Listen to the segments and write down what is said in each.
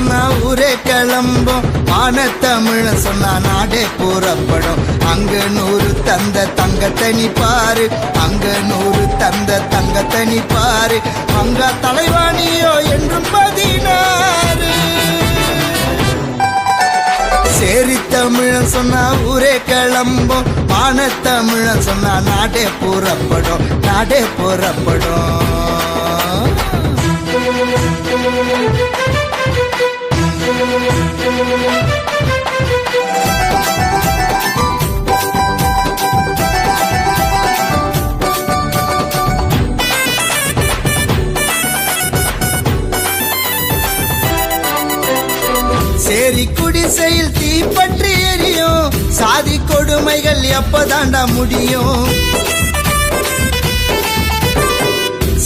சொன்னா ஊரே கிளம்பும், மானத்தமிழ சொன்னா நாடே புறப்படும். அங்க 100 தந்த தங்கத்தனி பாரு, அங்க 100 தந்த தங்கத்தனி பாரு. அங்க தலைவாணியோ என்றும் 16. சேரி தமிழ சொன்னா ஊரே கிளம்பும், மானத்தமிழ சொன்னா நாடே புறப்படும், நாடே புறப்படும். சேரி குடிசையில் தீப்பற்றி எரியும், சாதி கொடுமைகள் எப்பதாண்டா முடியும்?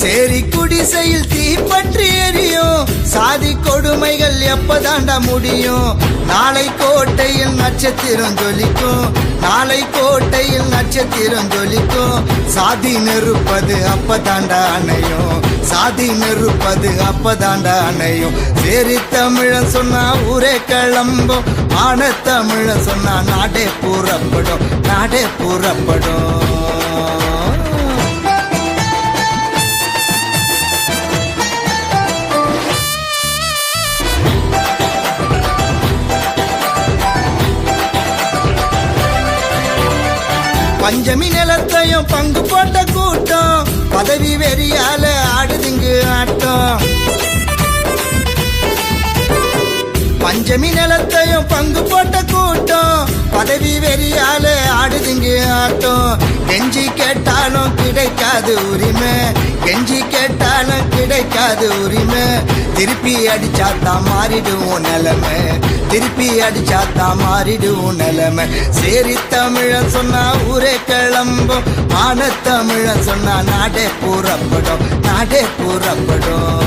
சேரி குடிசையில் தீப்பற்றி எரியும், சாதி கொடுமைகள் எப்பதாண்டா முடியும்? நாளை கோட்டையில் நட்சத்திரம் ஜொலிக்கும், நாளை கோட்டையில் நட்சத்திரம் ஜொலிக்கும். சாதி நெருப்பது அப்பதாண்டா அணையும், சாதி நெருப்பது அப்பதாண்டா அணையும். சேரி தமிழன் சொன்னா ஊரே கிளம்பும், மானத்தமிழன் சொன்னா நாடே புறப்படும், நாடே புறப்படும். பஞ்சமி நிலத்தையும் பங்கு போட்ட கூட்டம், பதவி வெறியால ஆடுதுங்கு ஆட்டம். பஞ்சமி நிலத்தையும் பங்கு போட்ட கூட்டம், பதவி வெறியால ஆடுதுங்கு ஆட்டம். கெஞ்சி கேட்டாலும் கிடைக்காது உரிமை, கெஞ்சி கேட்டாலும் கிடைக்காது உரிமை. திருப்பி அடிச்சாத்தான் மாறிடுவோம் நிலைமை, திருப்பி அடிச்சாத்தான் மாறிடுவோம் நிலைமை. சேரி தமிழன் சொன்னா ஊரே கிளம்பும், மானத்தமிழன் சொன்னா நாடே புறப்படும், நாடே புறப்படும்.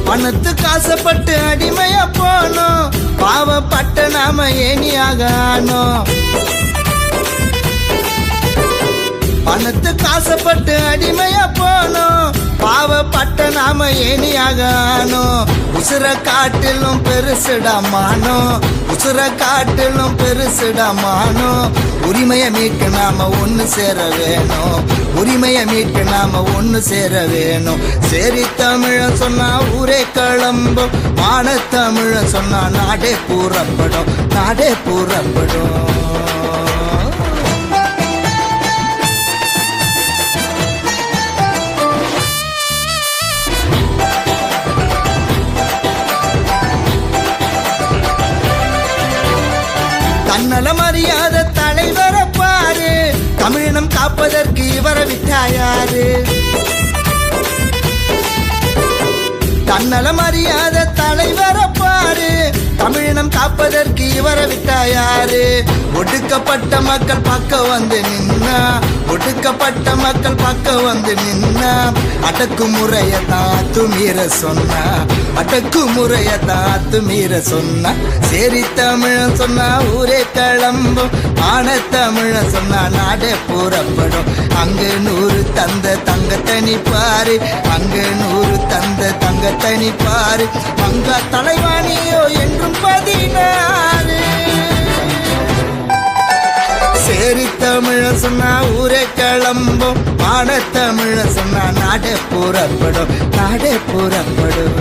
பணத்துக்கு ஆசைப்பட்டு அடிமையா போனோம், பாவப்பட்ட நாம ஏனியாக ஆனோம். பணத்துக்கு ஆசைப்பட்டு அடிமையா போனோம், பாவப்பட்ட நாம ஏனியாக ஆனோம். உசுர காட்டிலும் பெருசுடமானோ, உசுர காட்டிலும் பெருசுடமானோ. உரிமையை மீட்க நாம ஒன்னு சேர வேணும், உரிமையை மீட்க நாம ஒன்னு சேர வேணும். சேரி தமிழன் சொன்னா ஊரே கிளம்பும், மானத்தமிழன் சொன்னா நாடே புறப்படும், நாடே புறப்படும். தன்னலம் அறியாத தலைவரை பாரு, தமிழினம் காப்பதற்கு இவரை விட்டாயாரு? தன்னலம் அறியாத தலைவரை பாரு, தமிழினம் காப்பதற்கு இவரை விட்டாயாரு? ஒடுக்கப்பட்ட மக்கள் பக்கம் வந்து நின்னா, ஒடுக்கப்பட்ட மக்கள் பக்கம் வந்து நின்னா. அடக்குமுறையத்தான் அத்துமீற சொன்னா, அடக்குமுறையத்தான் அத்துமீற சொன்னா. சேரி தமிழன் சொன்னா ஊரே கிளம்பும், மானத்தமிழன் சொன்னா நாடே புறப்படும். அங்க 100 தந்த தங்கத்தனி பாரு, அங்க 100 தந்த தங்கத்தனி பாரு. அங்க தலைவாணியோ என்றும் 16. சேரி தமிழன் சொன்னா ஊரே கிளம்பும், மானத்தமிழன் சொன்னா நாடே புறப்படும், நாடே புறப்படும்.